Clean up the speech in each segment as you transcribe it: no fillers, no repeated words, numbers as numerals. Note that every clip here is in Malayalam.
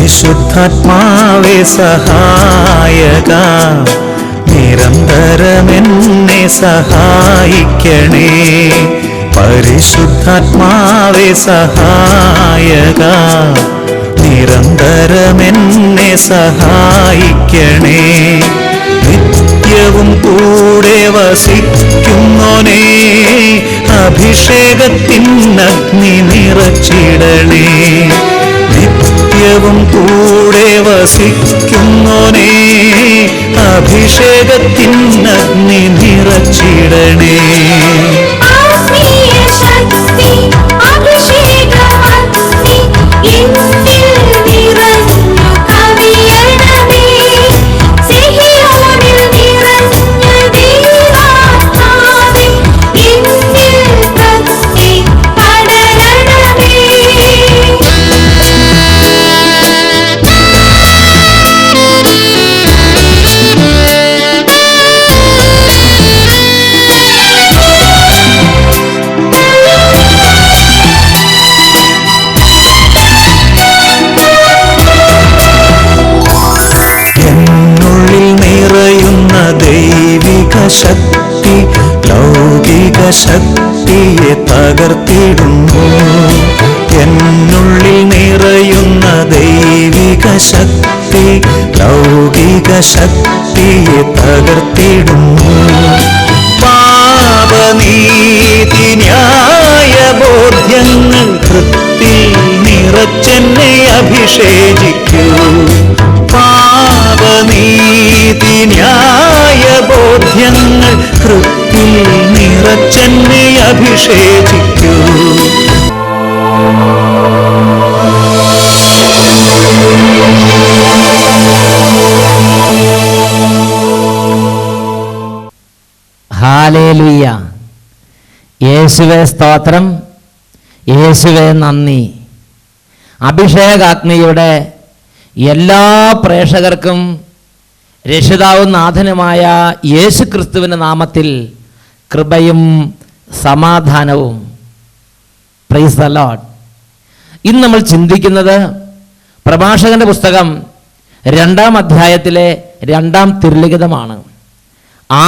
പരിശുദ്ധാത്മാവേ സഹായക, നിരന്തരമെന്നെ സഹായിക്കണേ. പരിശുദ്ധാത്മാവേ സഹായക, നിരന്തരമെന്നെ സഹായിക്കണേ. നിത്യവും കൂടെ വസിക്കുന്നോനേ, അഭിഷേകത്തിനഗ്നി നിറച്ചിടണേ. നിത്യവും കൂടെ വസിക്കുന്നോനേ, അഭിഷേകത്തിനഗ്നി നിറച്ചിടണേ. ശക്തി ലൗകിക ശക്തിയെ തകർത്തിടുന്നു. എന്നുള്ളിൽ നിറയുന്ന ദൈവിക ശക്തി ലൗകിക ശക്തിയെ തകർത്തിടുന്നു. പാപനീതി ന്യായ ബോധ്യങ്ങൾ കൃത്തിൽ നിറച്ചെന്നെ അഭിഷേചിക്കൂ. പാപനീതി ന്യായ ബോധ്യങ്ങൾ കൃത്തിൽ നിറച്ചെന്നെ അഭിഷേചിക്കൂ. ഹല്ലേലൂയ. യേശുവേ സ്തോത്രം, യേശുവേ നന്ദി. അഭിഷേകാഗ്നിയുടെ എല്ലാ പ്രേക്ഷകർക്കും രക്ഷിതാവും നാഥനുമായ യേശു ക്രിസ്തുവിൻ്റെ നാമത്തിൽ കൃപയും സമാധാനവും. Price the Lord. ഇന്ന് നമ്മൾ ചിന്തിക്കുന്നത് പ്രഭാഷകന്റെ പുസ്തകം 2-ാം അധ്യായത്തിലെ 2-ാം തിരുലിഖിതമാണ്.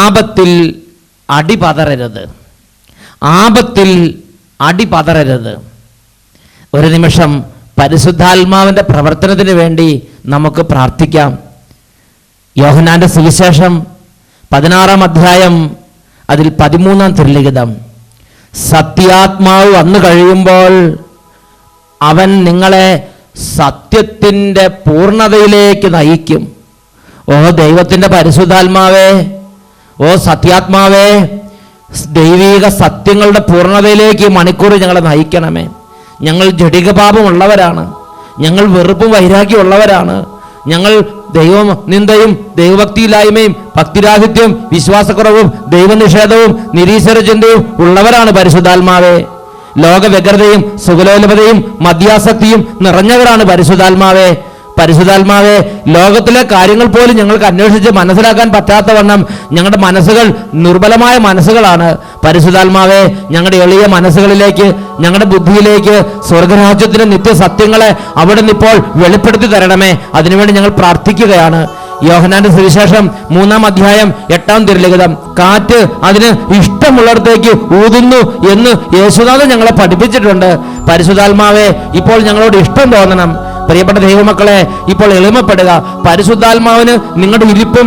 ആപത്തിൽ അടിപതറരുത്, ആപത്തിൽ അടിപതറരുത്. ഒരു നിമിഷം പരിശുദ്ധാത്മാവിൻ്റെ പ്രവർത്തനത്തിന് വേണ്ടി നമുക്ക് പ്രാർത്ഥിക്കാം. യോഹന്നാന്റെ സുവിശേഷം 16-ാം അധ്യായം അതിൽ 13-ാം തിരുലിഖിതം. സത്യാത്മാവ് വന്നു കഴിയുമ്പോൾ അവൻ നിങ്ങളെ സത്യത്തിൻ്റെ പൂർണ്ണതയിലേക്ക് നയിക്കും. ഓ ദൈവത്തിൻ്റെ പരിശുദ്ധാത്മാവേ, ഓ സത്യാത്മാവേ, ദൈവിക സത്യങ്ങളുടെ പൂർണ്ണതയിലേക്ക് മണിക്കൂർ ഞങ്ങളെ നയിക്കണമേ. ഞങ്ങൾ ജഡികപാപമുള്ളവരാണ്, ഞങ്ങൾ വെറുപ്പും വൈരാഗ്യമുള്ളവരാണ്, ഞങ്ങൾ ദൈവനിന്ദയും ദൈവഭക്തിയില്ലായ്മയും ഭക്തിരാഹിത്യവും വിശ്വാസക്കുറവും ദൈവനിഷേധവും നിരീശ്വര ചിന്തയും ഉള്ളവരാണ്. പരിശുദ്ധാത്മാവേ, ലോകവ്യഗ്രതയും സുഖലോലഭതയും മദ്യാസക്തിയും നിറഞ്ഞവരാണ് പരിശുദ്ധാത്മാവേ. പരിശുദ്ധാത്മാവേ, ലോകത്തിലെ കാര്യങ്ങൾ പോലും ഞങ്ങൾക്ക് അന്വേഷിച്ച് മനസ്സിലാക്കാൻ പറ്റാത്തവണ്ണം ഞങ്ങളുടെ മനസ്സുകൾ ദുർബലമായ മനസ്സുകളാണ്. പരിശുദ്ധാത്മാവേ, ഞങ്ങളുടെ എളിയ മനസ്സുകളിലേക്ക്, ഞങ്ങളുടെ ബുദ്ധിയിലേക്ക് സ്വർഗരാജ്യത്തിൻ്റെ നിത്യസത്യങ്ങളെ അവിടെ നിന്നിപ്പോൾ വെളിപ്പെടുത്തി തരണമേ. അതിനുവേണ്ടി ഞങ്ങൾ പ്രാർത്ഥിക്കുകയാണ്. യോഹന്നാന്റെ സുവിശേഷം 3-ാം അധ്യായം 8-ാം തിരുലിഖിതം. കാറ്റ് അതിന് ഇഷ്ടമുള്ളിടത്തേക്ക് ഊതുന്നു എന്ന് യേശുനാഥൻ ഞങ്ങളെ പഠിപ്പിച്ചിട്ടുണ്ട്. പരിശുദ്ധാത്മാവേ, ഇപ്പോൾ ഞങ്ങളോട് ഇഷ്ടം തോന്നണം. പ്രിയപ്പെട്ട ദൈവമക്കളെ, ഇപ്പോൾ എളിമപ്പെടുക. പരിശുദ്ധാത്മാവിന് നിങ്ങളുടെ ഇരിപ്പും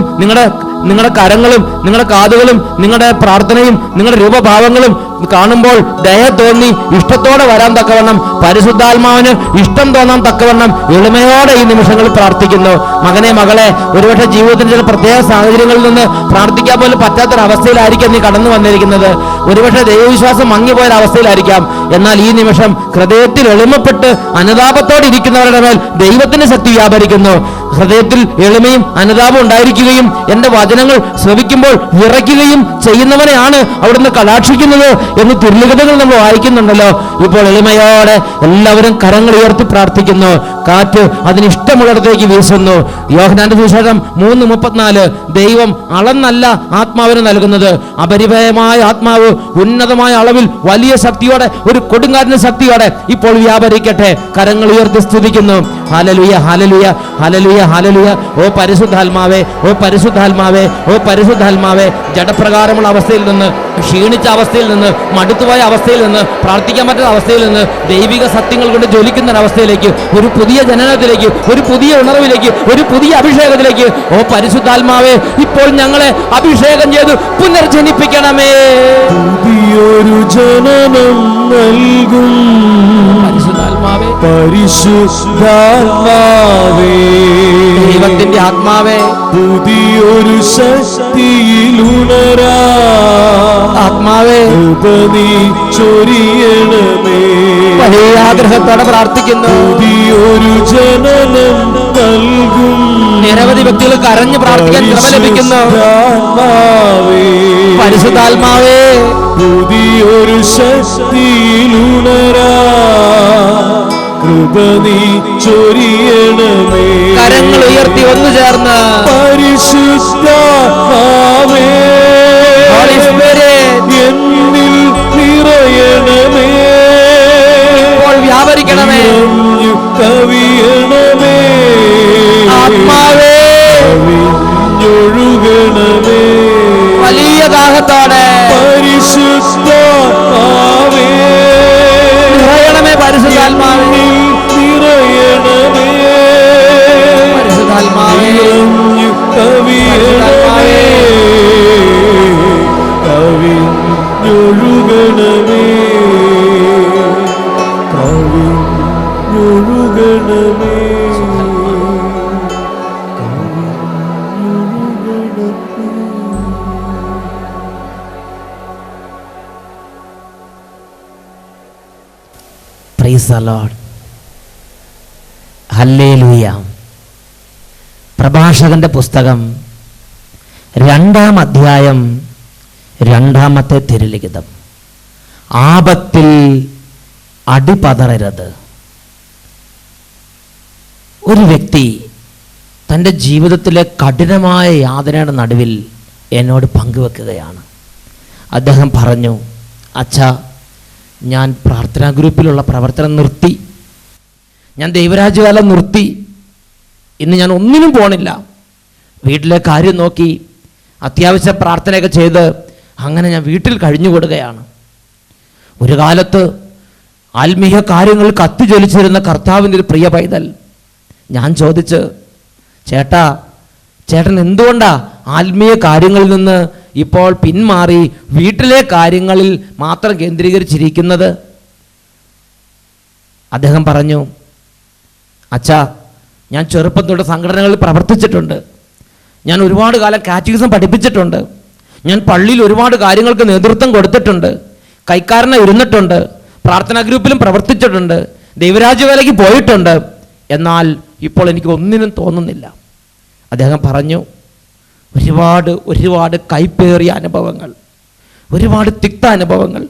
നിങ്ങളുടെ കരങ്ങളും നിങ്ങളുടെ കാതുകളും നിങ്ങളുടെ പ്രാർത്ഥനയും നിങ്ങളുടെ രൂപഭാവങ്ങളും കാണുമ്പോൾ ദയ തോന്നി ഇഷ്ടത്തോടെ വരാൻ തക്കവണ്ണം, പരിശുദ്ധാത്മാവിന് ഇഷ്ടം തോന്നാൻ തക്കവണ്ണം എളിമയോടെ ഈ നിമിഷങ്ങളിൽ പ്രാർത്ഥിക്കുന്നു. മകനെ, മകളെ, ഒരുപക്ഷെ ജീവിതത്തിന്റെ ചില പ്രത്യേക സാഹചര്യങ്ങളിൽ നിന്ന് പ്രാർത്ഥിക്കാൻ പോലും പറ്റാത്തൊരവസ്ഥയിലായിരിക്കാം നീ കടന്നു വന്നിരിക്കുന്നത്. ഒരുപക്ഷെ ദൈവവിശ്വാസം മങ്ങിപ്പോയൊരവസ്ഥയിലായിരിക്കാം. എന്നാൽ ഈ നിമിഷം ഹൃദയത്തിൽ എളിമപ്പെട്ട് അനുതാപത്തോടെ ഇരിക്കുന്നവരുടെ മേൽ ദൈവത്തിന്റെ ശക്തി വ്യാപരിക്കുന്നു. ഹൃദയത്തിൽ എളിമയും അനുതാപം ഉണ്ടായിരിക്കുകയും എൻ്റെ വചനങ്ങൾ ശ്രവിക്കുമ്പോൾ വിറയ്ക്കുകയും ചെയ്യുന്നവനെയാണ് അവിടുന്ന് കടാക്ഷിക്കുന്നത് എന്ന് തിരുലിഖിതങ്ങൾ നമ്മൾ വായിക്കുന്നുണ്ടല്ലോ. ഇപ്പോൾ എളിമയോടെ എല്ലാവരും കരങ്ങൾ ഉയർത്തി പ്രാർത്ഥിക്കുന്നു. കാറ്റ് അതിനിഷ്ടമുള്ളിടത്തേക്ക് വീശുന്നു. യോഹന്നാന്റെ സുവിശേഷം 3:34 ദൈവം അളന്നല്ല ആത്മാവിന് നൽകുന്നത്, അപരിമയമായ ആത്മാവ് ഉന്നതമായ അളവിൽ വലിയ ശക്തിയോടെ, ഒരു കൊടുങ്കാറ്റിന്റെ ശക്തിയോടെ ഇപ്പോൾ വ്യാപരിക്കട്ടെ. കരങ്ങൾ ഉയർത്തി സ്തുതിക്കുന്നു. Hallelujah, hallelujah, hallelujah, hallelujah. ഓ പരിശുദ്ധാത്മാവേ, ഓ പരിശുദ്ധാത്മാവേ, ഓ പരിശുദ്ധാത്മാവേ, ജഡപ്രകാരമുള്ള അവസ്ഥയിൽ നിന്ന്, ക്ഷീണിച്ച അവസ്ഥയിൽ നിന്ന്, മടുത്തുപോയ അവസ്ഥയിൽ നിന്ന്, പ്രാർത്ഥിക്കാൻ പറ്റുന്ന അവസ്ഥയിൽ നിന്ന് ദൈവിക സത്യങ്ങൾ കൊണ്ട് ജ്വലിക്കുന്ന ഒരവസ്ഥയിലേക്ക്, ഒരു പുതിയ ജനനത്തിലേക്ക്, ഒരു പുതിയ ഉണർവിലേക്ക്, ഒരു പുതിയ അഭിഷേകത്തിലേക്ക് ഓ പരിശുദ്ധാത്മാവേ ഇപ്പോൾ ഞങ്ങളെ അഭിഷേകം ചെയ്ത് പുനർജനിപ്പിക്കണമേ. പുതിയൊരു ജനനം നൽകും പരിശുദ്ധാത്മാവേ, പരിശുദ്ധാത്മാവേ, ദൈവത്തിന്റെ ആത്മാവേ, പുതിയൊരു ശക്തിയിലുണരാ ആത്മാവേ, കൃപ ചൊരിയണമേ. വലിയ ആഗ്രഹത്തോടെ പ്രാർത്ഥിക്കുന്നു. പുതിയൊരു ജനനം നൽകും. നിരവധി വ്യക്തികൾ കരഞ്ഞു പ്രാർത്ഥിക്കാൻ കൃപ ലഭിക്കുന്നു. പരിശുദ്ധാത്മാവേ, പുതിയൊരു ശക്തിയിലുണരാ കൃപ ചൊരിയണമേ. കരങ്ങൾ ഉയർത്തി ഒന്നു ചേർന്ന് പരിശുദ്ധാത്മാവേ എന്നിൽ നിറയണമേ. ഇപ്പോൾ വ്യാപരിക്കണമേ. കവിയണമേ. ആത്മാവേ, കവിഞ്ഞൊഴുകണമേ. വലിയ ദാഹത്തോടെ പരിശുദ്ധാത്മാവേ നിറയണമേ. പരിശുദ്ധാത്മാവേ, നിറയണമേ. പരിശുദ്ധാത്മാവേ, കവിയണമേ. കവിഞ്ഞൊഴുകണമേ. കവിഞ്ഞൊഴുകണമേ. Praise the lord. ഹല്ലേലൂയ. പ്രഭാഷകന്റെ പുസ്തകം 2-ാം അധ്യായം 2-ാമത്തെ തിരുലിഖിതം. ആപത്തിൽ അടിപതറരുത്. ഒരു വ്യക്തി തൻ്റെ ജീവിതത്തിലെ കഠിനമായ യാതനയുടെ നടുവിൽ എന്നോട് പങ്കുവെക്കുകയാണ്. അദ്ദേഹം പറഞ്ഞു, അച്ഛാ, ഞാൻ പ്രാർത്ഥനാ ഗ്രൂപ്പിലുള്ള പ്രവർത്തനം നിർത്തി, ഞാൻ ദൈവരാജ്യകാലം നിർത്തി, ഇന്ന് ഞാൻ ഒന്നിനും പോണില്ല, വീട്ടിലെ കാര്യം നോക്കി അത്യാവശ്യ പ്രാർത്ഥനയൊക്കെ ചെയ്ത് അങ്ങനെ ഞാൻ വീട്ടിൽ കഴിഞ്ഞുകൂടുകയാണ്. ഒരു കാലത്ത് ആത്മീയ കാര്യങ്ങൾ കത്തിജ്വലിച്ചിരുന്ന കർത്താവിൻ്റെ ഒരു പ്രിയ പൈതൽ. ഞാൻ ചോദിച്ച്, ചേട്ടൻ എന്തുകൊണ്ടാ ആത്മീയ കാര്യങ്ങളിൽ നിന്ന് ഇപ്പോൾ പിന്മാറി വീട്ടിലെ കാര്യങ്ങളിൽ മാത്രം കേന്ദ്രീകരിച്ചിരിക്കുന്നത്? അദ്ദേഹം പറഞ്ഞു, അച്ഛാ, ഞാൻ ചെറുപ്പം തൊട്ട് സംഘടനകളിൽ പ്രവർത്തിച്ചിട്ടുണ്ട്, ഞാൻ ഒരുപാട് കാലം കാറ്റഗിസം പഠിപ്പിച്ചിട്ടുണ്ട്, ഞാൻ പള്ളിയിൽ ഒരുപാട് കാര്യങ്ങൾക്ക് നേതൃത്വം കൊടുത്തിട്ടുണ്ട്, കൈക്കാരനെ ഇരുന്നിട്ടുണ്ട്, പ്രാർത്ഥനാ ഗ്രൂപ്പിലും പ്രവർത്തിച്ചിട്ടുണ്ട്, ദൈവരാജ്യവേലയ്ക്ക് പോയിട്ടുണ്ട്, എന്നാൽ ഇപ്പോൾ എനിക്ക് ഒന്നിനും തോന്നുന്നില്ല. അദ്ദേഹം പറഞ്ഞു, ഒരുപാട് കൈപ്പേറിയ അനുഭവങ്ങൾ, ഒരുപാട് തിക്ത അനുഭവങ്ങൾ,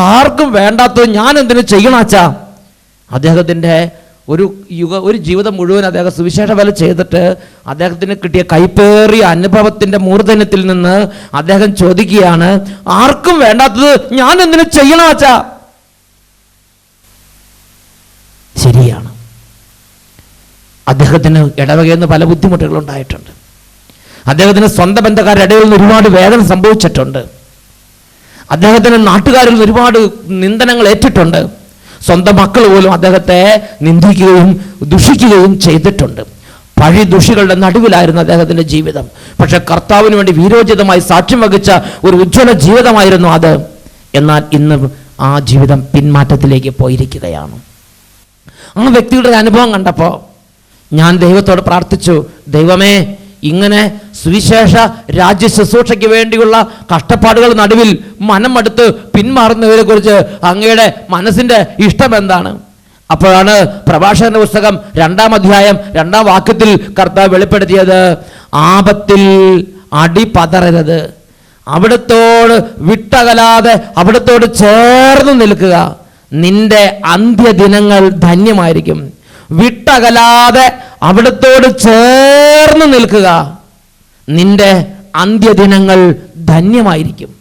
ആർക്കും വേണ്ടാത്തത് ഞാൻ എന്തിനു ചെയ്യണാച്ചാ. അദ്ദേഹത്തിൻ്റെ ഒരു ജീവിതം മുഴുവൻ അദ്ദേഹം സുവിശേഷ വേല ചെയ്തിട്ട് അദ്ദേഹത്തിന് കിട്ടിയ കൈപ്പേറിയ അനുഭവത്തിൻ്റെ മൂർധന്യത്തിൽ നിന്ന് അദ്ദേഹം ചോദിക്കുകയാണ്, ആർക്കും വേണ്ടാത്തത് ഞാൻ എന്തിനു ചെയ്യണാച്ചാ. ശരിയാണ്, അദ്ദേഹത്തിന് ഇടവകയിൽ നിന്ന് പല ബുദ്ധിമുട്ടുകളുണ്ടായിട്ടുണ്ട്. അദ്ദേഹത്തിന് സ്വന്തം ബന്ധക്കാരുടെ ഇടയിൽ നിന്ന് ഒരുപാട് വേദന സംഭവിച്ചിട്ടുണ്ട്. അദ്ദേഹത്തിന് നാട്ടുകാരിൽ നിന്ന് ഒരുപാട് നിന്ദനങ്ങൾ ഏറ്റിട്ടുണ്ട്. സ്വന്തം മക്കൾ പോലും അദ്ദേഹത്തെ നിന്ദിക്കുകയും ദുഷിക്കുകയും ചെയ്തിട്ടുണ്ട്. പഴയ ദുഷികളുടെ നടുവിലായിരുന്നു അദ്ദേഹത്തിൻ്റെ ജീവിതം. പക്ഷെ കർത്താവിന് വേണ്ടി വീരോചിതമായി സാക്ഷ്യം വഹിച്ച ഒരു ഉജ്ജ്വല ജീവിതമായിരുന്നു അത്. എന്നാൽ ഇന്ന് ആ ജീവിതം പിന്മാറ്റത്തിലേക്ക് പോയിരിക്കുകയാണ്. ആ വ്യക്തിയുടെ അനുഭവം കണ്ടപ്പോൾ ഞാൻ ദൈവത്തോട് പ്രാർത്ഥിച്ചു, ദൈവമേ, ഇങ്ങനെ സുവിശേഷ രാജ്യ ശുശ്രൂഷയ്ക്ക് വേണ്ടിയുള്ള കഷ്ടപ്പാടുകൾ നടുവിൽ മനം മടുത്ത് പിന്മാറുന്നവരെ കുറിച്ച് അങ്ങയുടെ മനസ്സിൻ്റെ ഇഷ്ടം എന്താണ്? അപ്പോഴാണ് പ്രഭാഷകന്റെ പുസ്തകം 2-ാം അധ്യായം 2-ാം വാക്യത്തിൽ കർത്താവ് വെളിപ്പെടുത്തിയത്, ആപത്തിൽ അടി പതറരുത്. അവിടുത്തോട് വിട്ടകലാതെ അവിടുത്തോട് ചേർന്ന് നിൽക്കുക. നിന്റെ അന്ത്യദിനങ്ങൾ ധന്യമായിരിക്കും. വിട്ടകലാതെ അവിടുത്തോട് ചേർന്ന് നിൽക്കുക. നിന്റെ അന്ത്യദിനങ്ങൾ ധന്യമായിരിക്കും.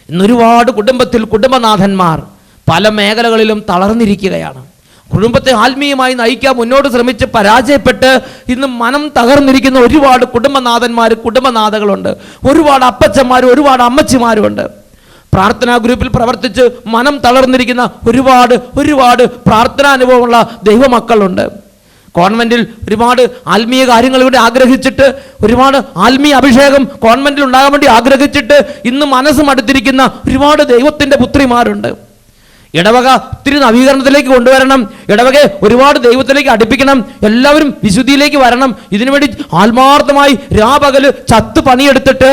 ഇന്നൊരുപാട് കുടുംബത്തിൽ കുടുംബനാഥന്മാർ പല മേഖലകളിലും തളർന്നിരിക്കുകയാണ്. കുടുംബത്തെ ആത്മീയമായി നയിക്കാൻ മുന്നോട്ട് ശ്രമിച്ച് പരാജയപ്പെട്ട് ഇന്ന് മനം തകർന്നിരിക്കുന്ന ഒരുപാട് കുടുംബനാഥന്മാർ, കുടുംബനാഥകളുണ്ട്. ഒരുപാട് അപ്പച്ചന്മാരും ഒരുപാട് അമ്മച്ചിമാരുമുണ്ട്. പ്രാർത്ഥനാ ഗ്രൂപ്പിൽ പ്രവർത്തിച്ച് മനം തളർന്നിരിക്കുന്ന ഒരുപാട് പ്രാർത്ഥനാനുഭവമുള്ള ദൈവമക്കളുണ്ട്. കോൺവെന്റിൽ ഒരുപാട് ആത്മീയ കാര്യങ്ങളിലൂടെ ആഗ്രഹിച്ചിട്ട്, ഒരുപാട് ആത്മീയ അഭിഷേകം കോൺവെന്റിൽ ഉണ്ടാകാൻ വേണ്ടി ആഗ്രഹിച്ചിട്ട് ഇന്ന് മനസ്സ് മടുത്തിരിക്കുന്ന ഒരുപാട് ദൈവത്തിൻ്റെ പുത്രിമാരുണ്ട്. ഇടവക ഒത്തിരി നവീകരണത്തിലേക്ക് കൊണ്ടുവരണം, ഇടവകയെ ഒരുപാട് ദൈവത്തിലേക്ക് അടുപ്പിക്കണം, എല്ലാവരും വിശുദ്ധിയിലേക്ക് വരണം. ഇതിനുവേണ്ടി ആത്മാർത്ഥമായി രാപകല് ചത്ത് പണിയെടുത്തിട്ട്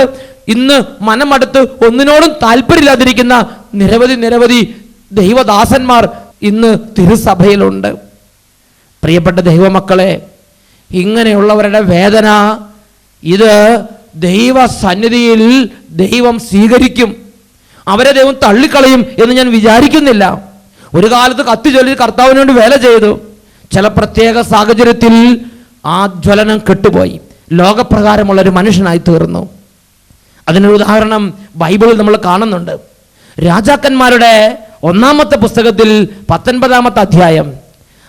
ഇന്ന് മനമടുത്ത് ഒന്നിനോടും താല്പര്യമില്ലാതിരിക്കുന്ന നിരവധി ദൈവദാസന്മാർ ഇന്ന് തിരുസഭയിലുണ്ട്. പ്രിയപ്പെട്ട ദൈവമക്കളെ, ഇങ്ങനെയുള്ളവരുടെ വേദന ഇത് ദൈവസന്നിധിയിൽ ദൈവം സ്വീകരിക്കും. അവരെ ദൈവം തള്ളിക്കളയും എന്ന് ഞാൻ വിചാരിക്കുന്നില്ല. ഒരു കാലത്ത് കത്തി ചൊല്ലി കർത്താവിന് വേണ്ടി വേല ചെയ്തു. ചില പ്രത്യേക സാഹചര്യത്തിൽ ആ ജ്വലനം കെട്ടുപോയി, ലോകപ്രകാരമുള്ളൊരു മനുഷ്യനായി തീർന്നു. അതിനൊരു ഉദാഹരണം ബൈബിളിൽ നമ്മൾ കാണുന്നുണ്ട്. രാജാക്കന്മാരുടെ 1-ാമത്തെ പുസ്തകത്തിൽ 19-ാമത്തെ അധ്യായം,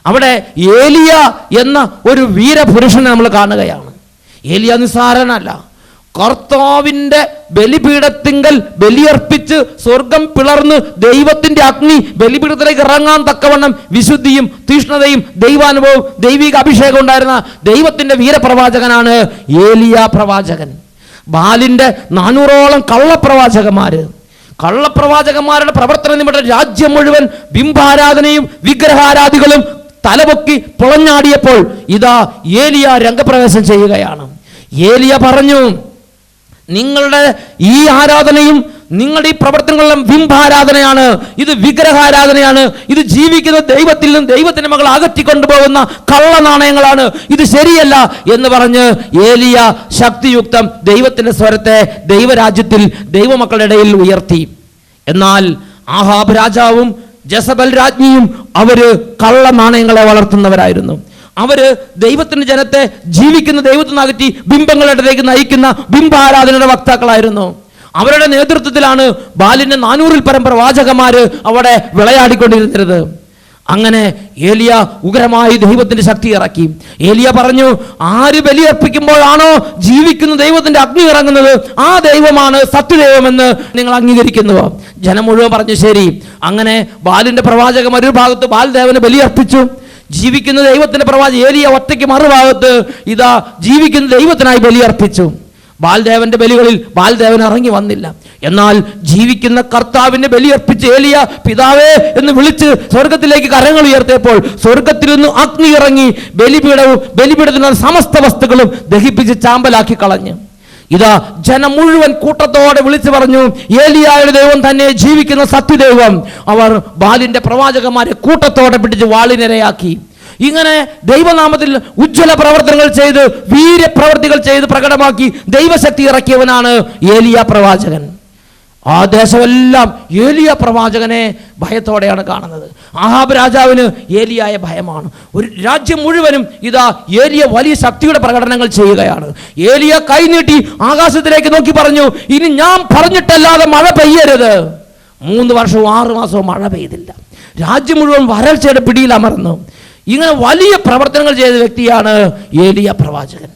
അവിടെ ഏലിയ എന്ന ഒരു വീരപുരുഷനെ നമ്മൾ കാണുകയാണ്. ഏലിയ നിസ്സാരനല്ല. കർത്താവിൻ്റെ ബലിപീഠത്തിങ്കൽ ബലിയർപ്പിച്ച് സ്വർഗം പിളർന്ന് ദൈവത്തിൻ്റെ അഗ്നി ബലിപീഠത്തിലേക്ക് ഇറങ്ങാൻ തക്കവണ്ണം വിശുദ്ധിയും തീഷ്ണതയും ദൈവാനുഭവവും ദൈവിക അഭിഷേകം ഉണ്ടായിരുന്ന ദൈവത്തിൻ്റെ വീരപ്രവാചകനാണ് ഏലിയ പ്രവാചകൻ. ബാലിൻ്റെ 400ഓളം കള്ളപ്രവാചകന്മാരുടെ പ്രവർത്തന നിമിത്തം രാജ്യം മുഴുവൻ ബിംബാരാധനയും വിഗ്രഹാരാധികളും തലപൊക്കി പൊളഞ്ഞാടിയപ്പോൾ ഇതാ ഏലിയ രംഗപ്രവേശം ചെയ്യുകയാണ്. ഏലിയ പറഞ്ഞു, നിങ്ങളുടെ ഈ ആരാധനയും നിങ്ങളുടെ ഈ പ്രവർത്തനങ്ങളും ബിംബാരാധനയാണ്, ഇത് വിഗ്രഹാരാധനയാണ്, ഇത് ജീവിക്കുന്ന ദൈവത്തിൽ നിന്നും ദൈവത്തിന്റെ മകൾ അകറ്റിക്കൊണ്ടുപോകുന്ന കള്ളനാണയങ്ങളാണ്, ഇത് ശരിയല്ല എന്ന് പറഞ്ഞ് ഏലിയ ശക്തിയുക്തം ദൈവത്തിന്റെ സ്വരത്തെ ദൈവരാജ്യത്തിൽ ദൈവമക്കളുടെ ഇടയിൽ ഉയർത്തി. എന്നാൽ ആഹാബ് രാജാവും ജസബൽ രാജ്ഞിയും അവര് കള്ളനാണയങ്ങളെ വളർത്തുന്നവരായിരുന്നു. അവര് ദൈവത്തിന്റെ ജനത്തെ ജീവിക്കുന്ന ദൈവത്തിൽ നിന്ന് അകറ്റി ബിംബങ്ങളിടത്തേക്ക് നയിക്കുന്ന ബിംബാരാധനയുടെ വക്താക്കളായിരുന്നു. അവരുടെ നേതൃത്വത്തിലാണ് ബാലിന്റെ 400-ൽ പരം പ്രവാചകന്മാര് അവിടെ വിളയാടിക്കൊണ്ടിരുന്നത്. അങ്ങനെ ഏലിയ ഉഗ്രമായി ദൈവത്തിന്റെ ശക്തി ഇറക്കി. ഏലിയ പറഞ്ഞു, ആര് ബലിയർപ്പിക്കുമ്പോഴാണോ ജീവിക്കുന്ന ദൈവത്തിന്റെ അഗ്നി ഇറങ്ങുന്നത്, ആ ദൈവമാണ് സത്യദൈവമെന്ന് നിങ്ങൾ അംഗീകരിക്കുന്നുവോ? ജനം മുഴുവൻ പറഞ്ഞു ശരി. അങ്ങനെ ബാലിന്റെ പ്രവാചകന്മാർ ഒരു ഭാഗത്ത് ബാൽദേവന് ബലിയർപ്പിച്ചു. ജീവിക്കുന്ന ദൈവത്തിന്റെ പ്രവാചകൻ ഏലിയ ഒറ്റയ്ക്ക് മറുഭാഗത്ത് ഇതാ ജീവിക്കുന്ന ദൈവത്തിനായി ബലിയർപ്പിച്ചു. ബാൽദേവന്റെ ബലികളിൽ ബാൽദേവൻ ഇറങ്ങി വന്നില്ല. എന്നാൽ ജീവിക്കുന്ന കർത്താവിന്റെ ബലിയർപ്പിച്ച് ഏലിയ പിതാവേ എന്ന് വിളിച്ച് സ്വർഗത്തിലേക്ക് കരങ്ങൾ ഉയർത്തിയപ്പോൾ സ്വർഗത്തിൽ നിന്ന് അഗ്നി ഇറങ്ങി ബലിപീഠത്തിനുള്ള സമസ്ത വസ്തുക്കളും ദഹിപ്പിച്ച് ചാമ്പലാക്കി കളഞ്ഞു. ഇതാ ജനം മുഴുവൻ കൂട്ടത്തോടെ വിളിച്ചു പറഞ്ഞു, ഏലിയായുടെ ദൈവം തന്നെ ജീവിക്കുന്ന സത്യദൈവം. അവർ ബാലിന്റെ പ്രവാചകന്മാരെ കൂട്ടത്തോടെ പിടിച്ച് വാളിനിരയാക്കി. ഇങ്ങനെ ദൈവനാമത്തിൽ ഉജ്ജ്വല പ്രവർത്തനങ്ങൾ ചെയ്ത് വീര്യപ്രവർത്തികൾ ചെയ്ത് പ്രകടമാക്കി ദൈവശക്തി ഇറക്കിയവനാണ് ഏലിയ പ്രവാചകൻ. ആ ദേശമെല്ലാം ഏലിയ പ്രവാചകനെ ഭയത്തോടെയാണ് കാണുന്നത്. ആഹാബ് രാജാവിന് ഏലിയായ ഭയമാണ്. ഒരു രാജ്യം മുഴുവനും ഇതാ ഏലിയ വലിയ ശക്തിയുടെ പ്രകടനങ്ങൾ ചെയ്യുകയാണ്. ഏലിയ കൈനീട്ടി ആകാശത്തിലേക്ക് നോക്കി പറഞ്ഞു, ഇനി ഞാൻ പറഞ്ഞിട്ടല്ലാതെ മഴ പെയ്യരുത്. 3 വർഷവും 6 മാസവും മഴ പെയ്തില്ല. രാജ്യം മുഴുവൻ വരൾച്ചയുടെ പിടിയിൽ അമർന്നു. ഇങ്ങനെ വലിയ പ്രവർത്തനങ്ങൾ ചെയ്ത വ്യക്തിയാണ് ഏലിയ പ്രവാചകൻ.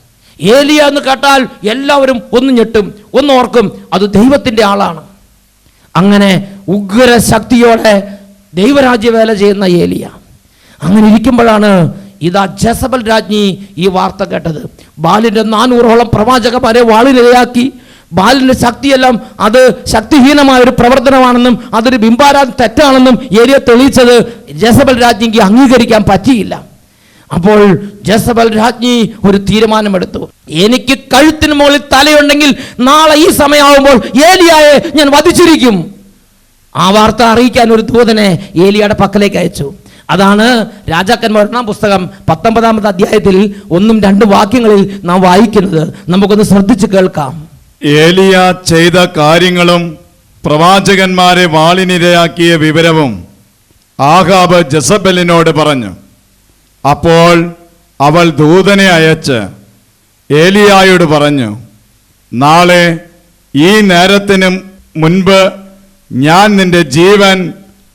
ഏലിയ എന്ന് കേട്ടാൽ എല്ലാവരും ഒന്ന് ഞെട്ടും, ഒന്ന് ഓർക്കും, അത് ദൈവത്തിൻ്റെ ആളാണ്. അങ്ങനെ ഉഗ്ര ശക്തിയോടെ ദൈവരാജ്യ വേല ചെയ്യുന്ന ഏലിയ. അങ്ങനെ ഇരിക്കുമ്പോഴാണ് ഇതാ ജസബൽ രാജ്ഞി ഈ വാർത്ത കേട്ടത്. ബാലിന്റെ 400ഓളം പ്രവാചകന്മാരെ വാളിനിരയാക്കി. ബാലിന്റെ ശക്തിയെല്ലാം അത് ശക്തിഹീനമായ ഒരു പ്രവർത്തനമാണെന്നും അതൊരു ബിംബാരാധന തെറ്റാണെന്നും ഏലിയ തെളിയിച്ചത് ജസബൽ രാജ്ഞിക്ക് അംഗീകരിക്കാൻ പറ്റിയില്ല. അപ്പോൾ ജസബൽ രാജ്ഞി ഒരു തീരുമാനമെടുത്തു, എനിക്ക് കഴുത്തിന് മുകളിൽ തലയുണ്ടെങ്കിൽ നാളെ ഈ സമയമാകുമ്പോൾ ഏലിയായെ ഞാൻ വധിച്ചിരിക്കും. ആ വാർത്ത അറിയിക്കാൻ ഒരു ദൂതനെ ഏലിയയുടെ പക്കലേക്ക് അയച്ചു. അതാണ് രാജാക്കന്മാർ 1-ാം പുസ്തകം 19-ാമത്തെ അധ്യായത്തിൽ 1-2 വാക്യങ്ങളിൽ നാം വായിക്കുന്നത്. നമുക്കൊന്ന് ശ്രദ്ധിച്ച് കേൾക്കാം. ഏലിയ ചെയ്ത കാര്യങ്ങളും പ്രവാചകന്മാരെ വാളിനിരയാക്കിയ വിവരവും ആഹാബ് ജസബലിനോട് പറഞ്ഞു. അപ്പോൾ അവൾ ദൂതനെ അയച്ച് ഏലിയായോട് പറഞ്ഞു, നാളെ ഈ നേരത്തിനും മുൻപ് ഞാൻ നിന്റെ ജീവൻ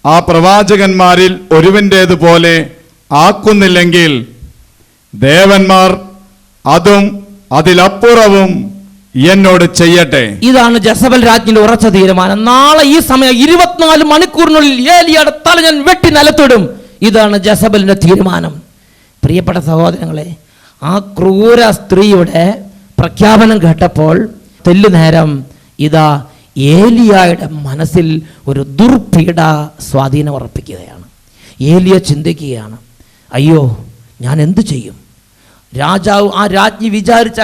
ആ പ്രവാചകന്മാരിൽ ഒരുവൻ്റേതുപോലെ ആക്കുന്നില്ലെങ്കിൽ ദേവന്മാർ അതും അതിലപ്പുറവും എന്നോട് ചെയ്യട്ടെ. ഇതാണ് ജസബൽ രാജ്ഞിയുടെ ഉറച്ച തീരുമാനം. നാളെ ഈ സമയം 24 മണിക്കൂറിനുള്ളിൽ ഏലിയയുടെ തല ഞാൻ വെട്ടി നിലത്തിടും. ഇതാണ് ജസബലിന്റെ തീരുമാനം. പ്രിയപ്പെട്ട സഹോദരങ്ങളെ, ആ ക്രൂര സ്ത്രീയുടെ പ്രഖ്യാപനം കേട്ടപ്പോൾ തെല്ലുനേരം ഇതാ ഏലിയായുടെ മനസ്സിൽ ഒരു ദുർപീഡ സ്വാധീനം ഉറപ്പിക്കുകയാണ്. ഏലിയ ചിന്തിക്കുകയാണ്, അയ്യോ ഞാൻ എന്തു ചെയ്യും? രാജാവ് ആ രാജ്ഞി വിചാരിച്ച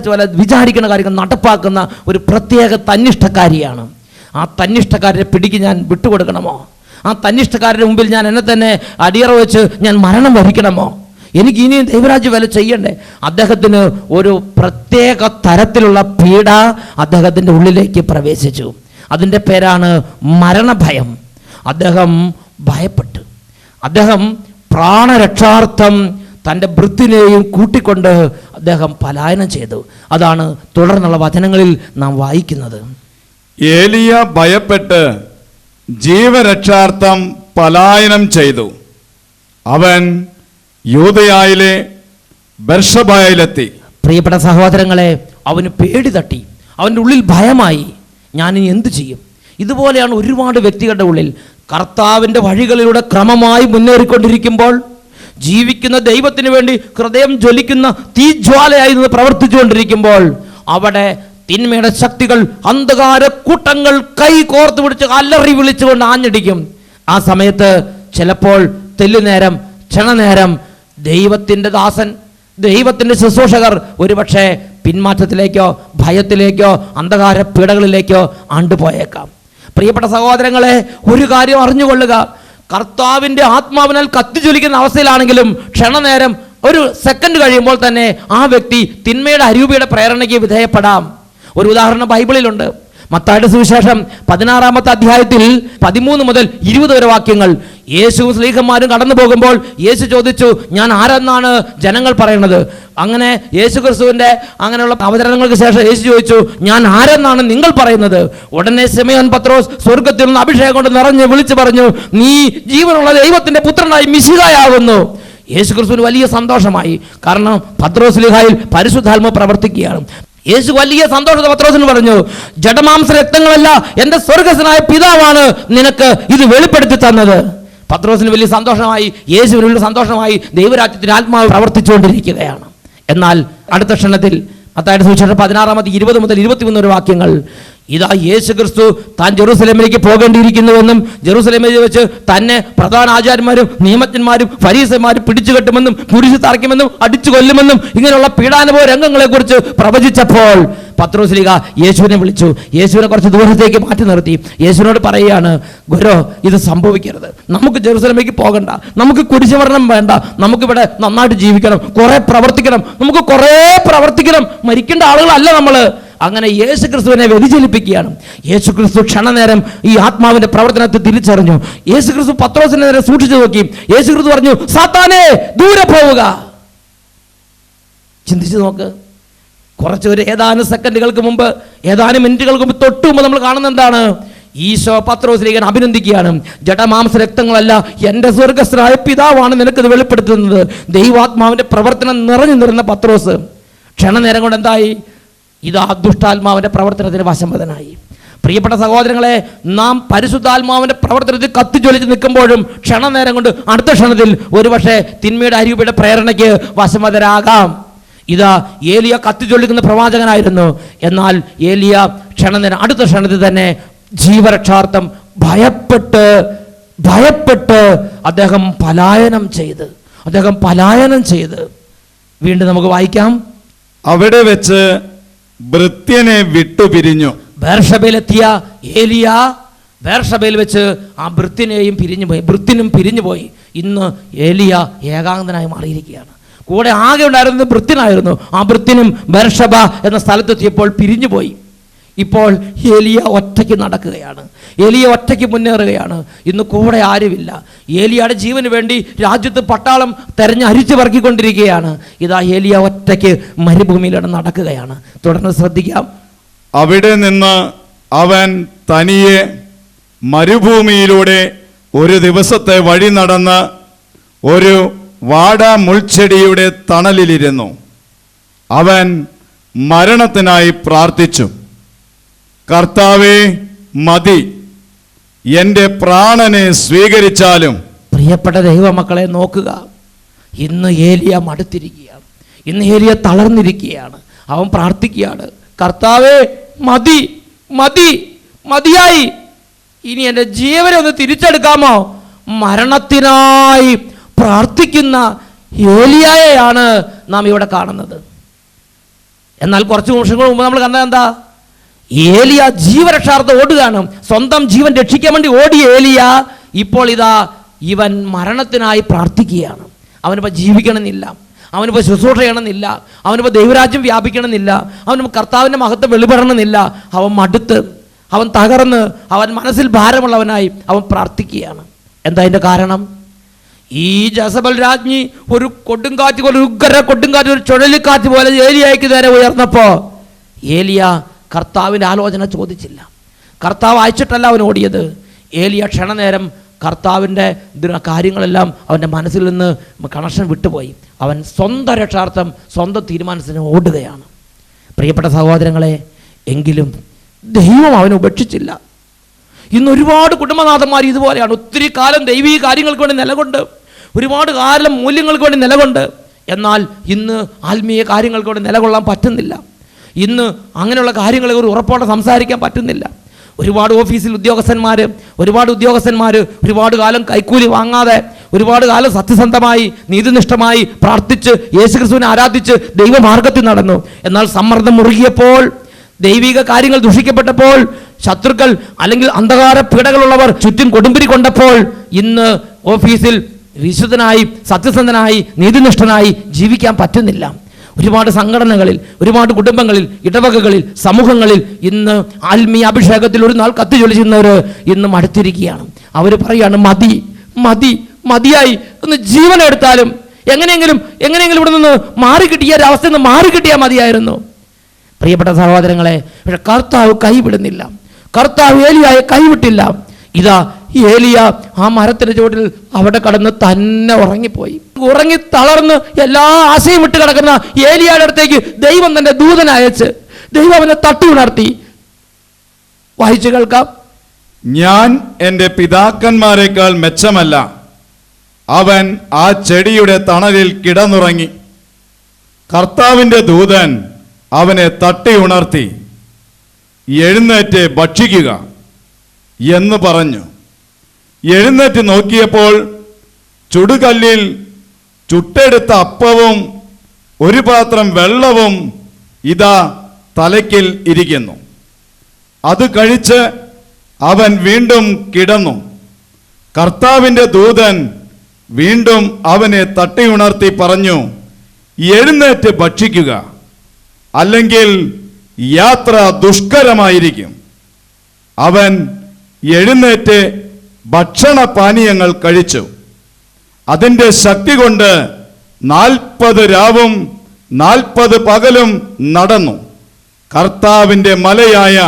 പോലെ വിചാരിക്കുന്ന കാര്യങ്ങൾ നടപ്പാക്കുന്ന ഒരു പ്രത്യേക തന്നിഷ്ടക്കാരിയാണ്. ആ തന്നിഷ്ടക്കാരനെ പിടിക്ക് ഞാൻ വിട്ടുകൊടുക്കണമോ? ആ തന്നിഷ്ടക്കാരുടെ മുമ്പിൽ ഞാൻ എന്നെ തന്നെ അടിയറ വെച്ച് ഞാൻ മരണം വരിക്കണമോ? എനിക്ക് ഇനിയും ദൈവരാജ്യ വേല ചെയ്യണ്ടേ? അദ്ദേഹത്തിന് ഒരു പ്രത്യേക തരത്തിലുള്ള പീഡ അദ്ദേഹത്തിൻ്റെ ഉള്ളിലേക്ക് പ്രവേശിച്ചു. അതിൻ്റെ പേരാണ് മരണഭയം. അദ്ദേഹം ഭയപ്പെട്ടു. അദ്ദേഹം പ്രാണരക്ഷാർത്ഥം തൻ്റെ ഭൃത്തിനെയും കൂട്ടിക്കൊണ്ട് അദ്ദേഹം പലായനം ചെയ്തു. അതാണ് തുടർന്നുള്ള വചനങ്ങളിൽ നാം വായിക്കുന്നത്. ഏലിയ ഭയപ്പെട്ട് ജീവരക്ഷാർത്ഥം പലായനം ചെയ്തു. അവൻ യൂദയായിലെ ബെർശബയിലെത്തി. പ്രിയപ്പെട്ട സഹോദരങ്ങളെ, അവന് പേടി തട്ടി. അവൻ്റെ ഉള്ളിൽ ഭയമായി, ഞാനിനി എന്തു ചെയ്യും? ഇതുപോലെയാണ് ഒരുപാട് വ്യക്തികളുടെ ഉള്ളിൽ. കർത്താവിൻ്റെ വഴികളിലൂടെ ക്രമമായി മുന്നേറിക്കൊണ്ടിരിക്കുമ്പോൾ, ജീവിക്കുന്ന ദൈവത്തിന് വേണ്ടി ഹൃദയം ജ്വലിക്കുന്ന തീജ്വാലയായി നിന്ന് പ്രവർത്തിച്ചുകൊണ്ടിരിക്കുമ്പോൾ, അവിടെ തിന്മയുടെ ശക്തികൾ, അന്ധകാര കൂട്ടങ്ങൾ കൈ കോർത്ത് പിടിച്ച് അലറി വിളിച്ചുകൊണ്ട് ആഞ്ഞടിക്കും. ആ സമയത്ത് ചിലപ്പോൾ തെല്ലുനേരം, ക്ഷണനേരം ദൈവത്തിൻ്റെ ദാസൻ, ദൈവത്തിൻ്റെ ശുശ്രൂഷകർ ഒരുപക്ഷെ പിന്മാറ്റത്തിലേക്കോ ഭയത്തിലേക്കോ അന്ധകാര പീഡകളിലേക്കോ ആണ്ടുപോയേക്കാം. പ്രിയപ്പെട്ട സഹോദരങ്ങളെ, ഒരു കാര്യം അറിഞ്ഞുകൊള്ളുക, കർത്താവിൻ്റെ ആത്മാവിനാൽ കത്തിജ്വലിക്കുന്ന അവസ്ഥയിലാണെങ്കിലും ക്ഷണനേരം, ഒരു സെക്കൻഡ് കഴിയുമ്പോൾ തന്നെ ആ വ്യക്തി തിന്മയുടെ അരൂപിയുടെ പ്രേരണയ്ക്ക് വിധേയപ്പെടാം. ഒരു ഉദാഹരണം ബൈബിളിലുണ്ട്. മത്തായിയുടെ സുവിശേഷം 16-ാമത്തെ അധ്യായത്തിൽ 13 മുതൽ 20 വരെ വാക്യങ്ങൾ. യേശുവും സ്ലീഹന്മാരും കടന്നു പോകുമ്പോൾ യേശു ചോദിച്ചു, ഞാൻ ആരെന്നാണ് ജനങ്ങൾ പറയുന്നത്? അങ്ങനെ യേശു ക്രിസ്തുവിൻ്റെ അങ്ങനെയുള്ള അവതരണങ്ങൾക്ക് ശേഷം യേശു ചോദിച്ചു, ഞാൻ ആരെന്നാണ് നിങ്ങൾ പറയുന്നത്? ഉടനെ ശിമയോൻ പത്രോസ് സ്വർഗത്തിൽ നിന്ന് അഭിഷേകം കൊണ്ട് നിറഞ്ഞ് വിളിച്ചു പറഞ്ഞു, നീ ജീവനുള്ള ദൈവത്തിൻ്റെ പുത്രനായി മിശിഹായാകുന്നു. യേശു ക്രിസ്തുവിന് വലിയ സന്തോഷമായി. കാരണം പത്രോസ് സ്ലീഹായിൽ പരിശുദ്ധാത്മാവ് പ്രവർത്തിക്കുകയാണ്. യേശു വലിയ സന്തോഷത്തെ പത്രോസിന് പറഞ്ഞു, ജഡമാംസ രക്തങ്ങളല്ല, എൻ്റെ സ്വർഗസ്ഥനായ പിതാവാണ് നിനക്ക് ഇത് വെളിപ്പെടുത്തി തന്നത്. പത്രോസിന് വലിയ സന്തോഷമായി, യേശുവിന് വലിയ സന്തോഷമായി. ദൈവരാജ്യത്തിന് ആത്മാവ് പ്രവർത്തിച്ചുകൊണ്ടിരിക്കുകയാണ്. എന്നാൽ അടുത്ത ക്ഷണത്തിൽ മത്തായിയുടെ സുവിശേഷം 16-ാമത്തെ 20 മുതൽ 23 വരെ വാക്യങ്ങൾ, ഇതാ യേശു ക്രിസ്തു താൻ ജെറൂസലേമിലേക്ക് പോകേണ്ടിയിരിക്കുന്നുവെന്നും ജെറൂസലേമിൽ വെച്ച് തന്നെ പ്രധാന ആചാര്യന്മാരും നിയമജ്ഞന്മാരും ഫരീസന്മാരും പിടിച്ചുകെട്ടുമെന്നും കുരിശ് തറയ്ക്കുമെന്നും അടിച്ചു കൊല്ലുമെന്നും ഇങ്ങനെയുള്ള പീഡാനുഭവ രംഗങ്ങളെക്കുറിച്ച് പ്രവചിച്ചപ്പോൾ പത്രോസ്ലീഹ യേശുവിനെ വിളിച്ചു. യേശുവിനെ കുറച്ച് ദൂരത്തേക്ക് മാറ്റി നിർത്തി. യേശുവിനോട് പറയുകയാണ്, ഗുരു, ഇത് സംഭവിക്കരുത്. നമുക്ക് ജെറൂസലേമിലേക്ക് പോകണ്ട, നമുക്ക് കുരിശുമരണം വേണ്ട, നമുക്കിവിടെ നന്നായിട്ട് ജീവിക്കണം, കുറേ പ്രവർത്തിക്കണം, നമുക്ക് കുറേ പ്രവർത്തിക്കണം, മരിക്കേണ്ട ആളുകളല്ല നമ്മൾ. അങ്ങനെ യേശു ക്രിസ്തുവിനെ വ്യതിചലിപ്പിക്കുകയാണ്. യേശു ക്രിസ്തു ക്ഷണനേരം ഈ ആത്മാവിന്റെ പ്രവർത്തനത്തെ തിരിച്ചറിഞ്ഞു. യേശു ക്രിസ്തു പത്രോസിനെ നേരെ സൂക്ഷിച്ചു നോക്കി. യേശു ക്രിസ്തു പറഞ്ഞു, സാത്താനേ ദൂരെ പോവുക. ചിന്തിച്ചു നോക്ക്, ഏതാനും സെക്കൻഡുകൾക്ക് മുമ്പ്, ഏതാനും മിനിറ്റുകൾക്ക് മുമ്പ്, തൊട്ടു മുമ്പ് നമ്മൾ കാണുന്ന എന്താണ്? ഈശോ പത്രോസിനെ അഭിനന്ദിക്കുകയാണ്. ജഡമാംസ രക്തങ്ങളല്ല, എൻ്റെ സ്വർഗസ്ഥനായ പിതാവാണ് നിനക്കിത് വെളിപ്പെടുത്തുന്നത്. ദൈവാത്മാവിന്റെ പ്രവർത്തനം നിറഞ്ഞു നിറഞ്ഞ പത്രോസ് ക്ഷണനേരം കൊണ്ട് എന്തായി? ഇതാ ദുഷ്ടാത്മാവിന്റെ പ്രവർത്തനത്തിന് വശംവദനായി. പ്രിയപ്പെട്ട സഹോദരങ്ങളെ, നാം പരിശുദ്ധാത്മാവിന്റെ പ്രവർത്തനത്തിൽ കത്തിജ്വലിച്ച് നിൽക്കുമ്പോഴും ക്ഷണനേരം കൊണ്ട് അടുത്ത ക്ഷണത്തിൽ ഒരുപക്ഷെ തിന്മയുടെ അരൂപിയുടെ പ്രേരണയ്ക്ക് വശംവദരാകാം. ഇതാ ഏലിയ കത്തിജ്വലിക്കുന്ന പ്രവാചകനായിരുന്നു. എന്നാൽ ഏലിയ ക്ഷണനേരം അടുത്ത ക്ഷണത്തിൽ തന്നെ ജീവരക്ഷാർത്ഥം ഭയപ്പെട്ട് അദ്ദേഹം പലായനം ചെയ്ത് വീണ്ടും നമുക്ക് വായിക്കാം. അവിടെ വെച്ച് ഭൃത്യനെ വിട്ടുപിരിഞ്ഞു. ബേർഷബയിലെത്തിയ ഏലിയ ബേർഷബയിൽ വെച്ച് ആ ഭൃത്യനും പിരിഞ്ഞുപോയി. ഇന്ന് ഏലിയ ഏകാന്തനായി മാറിയിരിക്കുകയാണ്. കൂടെ ആകെ ഉണ്ടായിരുന്നത് ഭൃത്യനായിരുന്നു. ആ ഭൃത്യനും ബേർഷബ എന്ന സ്ഥലത്തെത്തിയപ്പോൾ പിരിഞ്ഞുപോയി. ഇപ്പോൾ ഏലിയ ഒറ്റയ്ക്ക് നടക്കുകയാണ്. ഏലിയ ഒറ്റയ്ക്ക് മുന്നേറുകയാണ്. ഇന്ന് കൂടെ ആരുമില്ല. ഏലിയയുടെ ജീവന് വേണ്ടി രാജ്യത്ത് പട്ടാളം തെരഞ്ഞ് അരിച്ചു പറക്കിക്കൊണ്ടിരിക്കുകയാണ്. ഇതാ ഏലിയ ഒറ്റയ്ക്ക് മരുഭൂമിയിലൂടെ നടക്കുകയാണ്. തുടർന്ന് ശ്രദ്ധിക്കാം. അവിടെ നിന്ന് അവൻ തനിയെ മരുഭൂമിയിലൂടെ ഒരു ദിവസത്തെ വഴി നടന്ന് ഒരു വാടാ മുൾച്ചെടിയുടെ തണലിലിരുന്നു. അവൻ മരണത്തിനായി പ്രാർത്ഥിച്ചു. കർത്താവേ, മതി, എൻ്റെ പ്രാണനെ സ്വീകരിച്ചാലും. പ്രിയപ്പെട്ട ദൈവമക്കളെ നോക്കുക, ഇന്ന് ഏലിയ മടുത്തിരിക്കുകയാണ്. ഇന്ന് ഏലിയ തളർന്നിരിക്കുകയാണ്. അവൻ പ്രാർത്ഥിക്കുകയാണ്, കർത്താവേ, മതി, മതി, മതിയായി, ഇനി എൻ്റെ ജീവനെ ഒന്ന് തിരിച്ചെടുക്കാമോ? മരണത്തിനായി പ്രാർത്ഥിക്കുന്ന ഏലിയായെയാണ് നാം ഇവിടെ കാണുന്നത്. എന്നാൽ കുറച്ച് നിമിഷങ്ങൾ മുമ്പ് നമ്മൾ കണ്ടത് എന്താ? ഏലിയ ജീവരക്ഷാർത്ഥം ഓടുകയാണ്. സ്വന്തം ജീവൻ രക്ഷിക്കാൻ വേണ്ടി ഓടിയ ഏലിയ ഇപ്പോൾ ഇതാ ഇവൻ മരണത്തിനായി പ്രാർത്ഥിക്കുകയാണ്. അവനിപ്പോൾ ജീവിക്കണമെന്നില്ല, അവനിപ്പോൾ ശുശ്രൂഷ ചെയ്യണമെന്നില്ല, അവനിപ്പോൾ ദൈവരാജ്യം വ്യാപിക്കണമെന്നില്ല, അവനിപ്പോൾ കർത്താവിൻ്റെ മഹത്വം വെളിപ്പെടണമെന്നില്ല. അവൻ മടുത്ത്, അവൻ തകർന്ന്, അവൻ മനസ്സിൽ ഭാരമുള്ളവനായി അവൻ പ്രാർത്ഥിക്കുകയാണ്. എന്താ അതിൻ്റെ കാരണം? ഈ ജസബൽ രാജ്ഞി ഒരു കൊടുങ്കാറ്റ് പോലെ, ഒരു ഉഗ്ര കൊടുങ്കാറ്റ്, ഒരു ചുഴലിക്കാറ്റ് പോലെ ഏലിയായ്ക്ക് നേരെ ഉയർന്നപ്പോൾ ഏലിയ കർത്താവിൻ്റെ ആലോചന ചോദിച്ചില്ല. കർത്താവ് അയച്ചിട്ടല്ല അവൻ ഓടിയത്. ഏലിയ ക്ഷണനേരം കർത്താവിൻ്റെ കാര്യങ്ങളെല്ലാം അവൻ്റെ മനസ്സിൽ നിന്ന് കണക്ഷൻ വിട്ടുപോയി. അവൻ സ്വന്തം രക്ഷാർത്ഥം, സ്വന്തം തീരുമാനത്തിന് ഓടുകയാണ്. പ്രിയപ്പെട്ട സഹോദരങ്ങളെ, എങ്കിലും ദൈവം അവനെ ഉപേക്ഷിച്ചില്ല. ഇന്ന് ഒരുപാട് കുടുംബനാഥന്മാർ ഇതുപോലെയാണ്. ഒത്തിരി കാലം ദൈവീക കാര്യങ്ങൾക്ക് വേണ്ടി നിലകൊണ്ട്, ഒരുപാട് കാലം മൂല്യങ്ങൾക്ക് വേണ്ടി നിലകൊണ്ട്, എന്നാൽ ഇന്ന് ആത്മീയ കാര്യങ്ങൾക്ക് വേണ്ടി നിലകൊള്ളാൻ പറ്റുന്നില്ല. ഇന്ന് അങ്ങനെയുള്ള കാര്യങ്ങളെ ഒരു ഉറപ്പോടെ സംസാരിക്കാൻ പറ്റുന്നില്ല. ഒരുപാട് ഓഫീസിൽ ഉദ്യോഗസ്ഥന്മാർ ഒരുപാട് കാലം കൈക്കൂലി വാങ്ങാതെ, ഒരുപാട് കാലം സത്യസന്ധമായി നീതിനിഷ്ഠമായി പ്രാർത്ഥിച്ച് യേശുക്രിസ്തുവിനെ ആരാധിച്ച് ദൈവമാർഗത്തിൽ നടന്നു. എന്നാൽ സമ്മർദ്ദം മുറുകിയപ്പോൾ, ദൈവിക കാര്യങ്ങൾ ദുഷിക്കപ്പെട്ടപ്പോൾ, ശത്രുക്കൾ അല്ലെങ്കിൽ അന്ധകാര പീഡകളുള്ളവർ ചുറ്റും കൊടുമ്പിരി കൊണ്ടപ്പോൾ ഇന്ന് ഓഫീസിൽ വിശുദ്ധനായി, സത്യസന്ധനായി, നീതിനിഷ്ഠനായി ജീവിക്കാൻ പറ്റുന്നില്ല. ഒരുപാട് സംഘടനകളിൽ, ഒരുപാട് കുടുംബങ്ങളിൽ, ഇടവകകളിൽ, സമൂഹങ്ങളിൽ ഇന്ന് ആത്മീയ അഭിഷേകത്തിൽ ഒരു നാൾ കത്തി ജ്വലിച്ചിരുന്നവർ ഇന്ന് മടുത്തിരിക്കുകയാണ്. അവർ പറയാണ്, മതി, മതി, മതിയായി, ഒന്ന് ജീവനെടുത്താലും എങ്ങനെയെങ്കിലും ഇവിടെ നിന്ന് മാറിക്കിട്ടിയ ഒരവസ്ഥയിൽ നിന്ന് മാറിക്കിട്ടിയാൽ മതിയായിരുന്നു. പ്രിയപ്പെട്ട സഹോദരങ്ങളെ, പക്ഷെ കർത്താവ് കൈവിടുന്നില്ല. കർത്താവ് ഏലിയായെ കൈവിട്ടില്ല. ഇതാ ഏലിയ ആ മരത്തിന്റെ ചുവട്ടിൽ അവിടെ കടന്ന് തന്നെ ഉറങ്ങിപ്പോയി. ഉറങ്ങി തളർന്ന് എല്ലാ ആശയും വിട്ട് കിടക്കുന്ന ഏലിയയുടെ അടുത്തേക്ക് ദൈവം തന്റെ ദൂതനയച്ച് ദൈവം അവനെ തട്ടി ഉണർത്തി. വായിച്ചു കേൾക്കാം. ഞാൻ എൻ്റെ പിതാക്കന്മാരെക്കാൾ മെച്ചമല്ല. അവൻ ആ ചെടിയുടെ തണലിൽ കിടന്നുറങ്ങി. കർത്താവിൻ്റെ ദൂതൻ അവനെ തട്ടി ഉണർത്തി, എഴുന്നേറ്റ് ഭക്ഷിക്കുക എന്ന് പറഞ്ഞു. എഴുന്നേറ്റ് നോക്കിയപ്പോൾ ചുടുകല്ലിൽ ചുട്ടെടുത്ത അപ്പവും ഒരു പാത്രം വെള്ളവും ഇതാ തലയ്ക്കിൽ ഇരിക്കുന്നു. അത് കഴിച്ച് അവൻ വീണ്ടും കിടന്നു. കർത്താവിൻ്റെ ദൂതൻ വീണ്ടും അവനെ തട്ടി ഉണർത്തി പറഞ്ഞു, എഴുന്നേറ്റ് ഭക്ഷിക്കുക, അല്ലെങ്കിൽ യാത്ര ദുഷ്കരമായിരിക്കും. അവൻ എഴുന്നേറ്റ് ഭക്ഷണപാനീയങ്ങൾ കഴിച്ചു. അതിൻ്റെ ശക്തി കൊണ്ട് 40 രാവും 40 പകലും നടന്നു കർത്താവിൻ്റെ മലയായ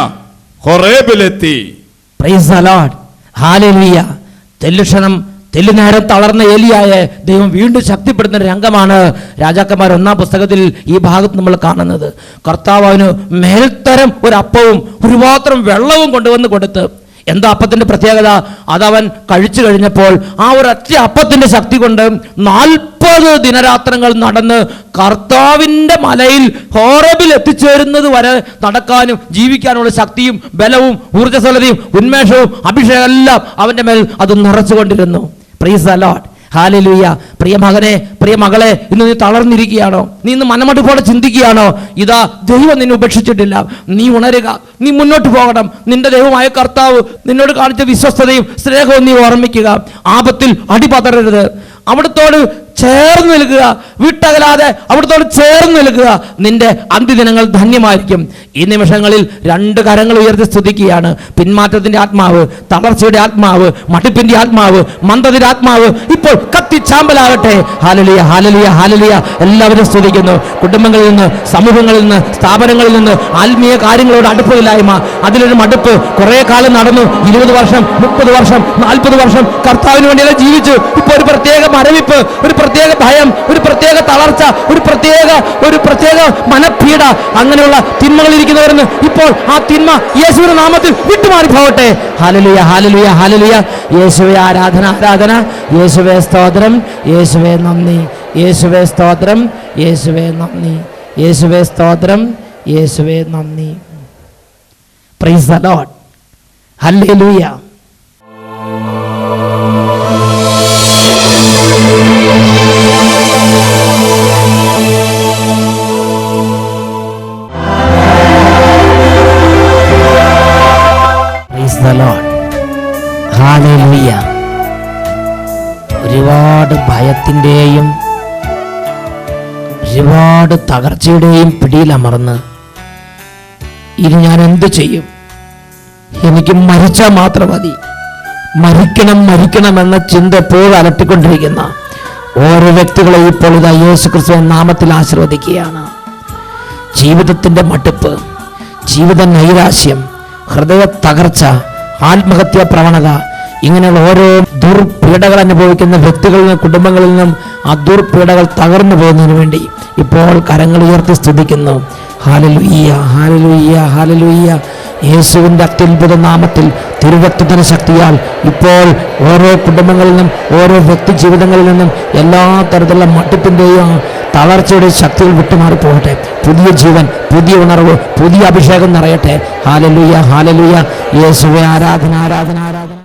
ഹൊറേബിലെത്തി. Praise the lord, hallelujah. തെല്ലുനേരം തളർന്ന ഏലിയായെ ദൈവം വീണ്ടും ശക്തിപ്പെടുത്തുന്ന ഒരു രംഗമാണ് രാജാക്കന്മാർ 1-ാം പുസ്തകത്തിൽ ഈ ഭാഗത്ത് നമ്മൾ കാണുന്നത്. കർത്താവ് അവന് മേൽത്തരം ഒരു അപ്പവും ഒരു പാത്രം വെള്ളവും കൊണ്ടുവന്ന് കൊടുത്ത്. എന്താ അപ്പത്തിന്റെ പ്രത്യേകത? അതവൻ കഴിച്ചു കഴിഞ്ഞപ്പോൾ ആ ഒരൊറ്റ അപ്പത്തിന്റെ ശക്തി കൊണ്ട് 40 ദിനരാത്രങ്ങൾ നടന്ന് കർത്താവിൻ്റെ മലയിൽ ഹോറബിൽ എത്തിച്ചേരുന്നത് വരെ നടക്കാനും ജീവിക്കാനുള്ള ശക്തിയും ബലവും ഊർജ്ജസ്വലതയും ഉന്മേഷവും അഭിഷേകം എല്ലാം അവന്റെ മേൽ അത് നിറച്ചുകൊണ്ടിരുന്നു. Praise the lord, hallelujah. പ്രിയ മകനെ, പ്രിയ മകളെ, ഇന്ന് നീ തളർന്നിരിക്കുകയാണോ? നീ ഇന്ന് മനമടുപ്പോടെ ചിന്തിക്കുകയാണോ? ഇതാ ദൈവം നിന്നെ ഉപേക്ഷിച്ചിട്ടില്ല. നീ ഉണരുക, നീ മുന്നോട്ട് പോകണം. നിന്റെ ദൈവമായ കർത്താവ് നിന്നോട് കാണിച്ച വിശ്വസ്തതയും സ്നേഹവും നീ ഓർമ്മിക്കുക. ആപത്തിൽ അടിപതറരുത്. അവിടുത്തോട് ചേർന്ന് നിൽക്കുക, വിട്ടകലാതെ അവിടുത്തോട് ചേർന്ന് നിൽക്കുക. നിന്റെ അന്ത്യദിനങ്ങൾ ധന്യമായിരിക്കും. ഈ നിമിഷങ്ങളിൽ 2 കരങ്ങൾ ഉയർത്തി സ്തുതിക്കുകയാണ്. പിന്മാറ്റത്തിന്റെ ആത്മാവ്, തളർച്ചയുടെ ആത്മാവ്, മടുപ്പിന്റെ ആത്മാവ്, മന്ദതയുടെ ആത്മാവ് ഇപ്പോൾ കത്തിച്ചാമ്പലാകട്ടെ. Hallelujah, hallelujah, hallelujah. എല്ലാവരും സ്തുതിക്കുന്നു. കുടുംബങ്ങളിൽ നിന്ന്, സമൂഹങ്ങളിൽ നിന്ന്, സ്ഥാപനങ്ങളിൽ നിന്ന് ആത്മീയ കാര്യങ്ങളോട് അടുപ്പമില്ലായ്മ, അതിലൊരു മടുപ്പ്. കുറെ കാലം നടന്നു, 20 വർഷം, 30 വർഷം, 40 വർഷം കർത്താവിന് വേണ്ടിയെല്ലാം ജീവിച്ചു. ഇപ്പോൾ ഒരു പ്രത്യേക മരവിപ്പ്, ഒരു പ്രത്യേക ഭയം, ഒരു പ്രത്യേക തളർച്ച, ഒരു പ്രത്യേക മനപ്പീഡ, അങ്ങനെയുള്ള തിന്മകളിൽ ഇരിക്കുന്നവരെന്ന് ഇപ്പോൾ ആ തിന്മ യേശുവിന്റെ നാമത്തിൽ വിട്ടുമാറി പോകട്ടെ. Hallelujah, hallelujah, hallelujah. യേശുവേ ആരാധന, ആരാധന. യേശുവേ സ്തോത്രം, യേശുവേ നന്ദി, യേശുവേ സ്തോത്രം, യേശുവേ നന്ദി, യേശുവേ സ്തോത്രം, യേശുവേ നന്ദി. Price the lord. Hallelujah. Praise the Lord. Hallelujah. ഒരുപാട് ഭയത്തിൻ്റെയും ഒരുപാട് തകർച്ചയുടെയും പിടിയിലമർന്ന് ഇനി ഞാൻ എന്തു ചെയ്യും, എനിക്ക് മരിച്ചാൽ മാത്രം മതി, മരിക്കണം എന്ന ചിന്ത എപ്പോഴും അലട്ടിക്കൊണ്ടിരിക്കുന്ന ഓരോ വ്യക്തികളെ ഇപ്പോൾ ഇതാ യേശു ക്രിസ്തുവിന്റെ നാമത്തിൽ ആശീർവദിക്കുകയാണ്. ജീവിതത്തിൻ്റെ മടുപ്പ്, ജീവിത നൈരാശ്യം, ഹൃദയ തകർച്ച, ആത്മഹത്യാ പ്രവണത, ഇങ്ങനെയുള്ള ഓരോ ദുർപീഡകൾ അനുഭവിക്കുന്ന വ്യക്തികളിൽ നിന്നും കുടുംബങ്ങളിൽ നിന്നും ആ ദുർപീഡകൾ തകർന്നു പോകുന്നതിന് വേണ്ടി ഇപ്പോൾ കരങ്ങൾ ഉയർത്തി സ്തുതിക്കുന്നു. Hallelujah, hallelujah, hallelujah. യേശുവിൻ്റെ അത്യുത്ഭുത നാമത്തിൽ തിരുരക്തത്തിന് ശക്തിയാൽ ഇപ്പോൾ ഓരോ കുടുംബങ്ങളിൽ നിന്നും ഓരോ വ്യക്തി ജീവിതങ്ങളിൽ നിന്നും എല്ലാ തരത്തിലുള്ള മടുപ്പിൻ്റെയും തളർച്ചയുടെ ശക്തികൾ വിട്ടുമാറി പോകട്ടെ. പുതിയ ജീവൻ, പുതിയ ഉണർവ്, പുതിയ അഭിഷേകം നിറയട്ടെ. Hallelujah, hallelujah. യേശുവേ ആരാധന, ആരാധന, ആരാധന.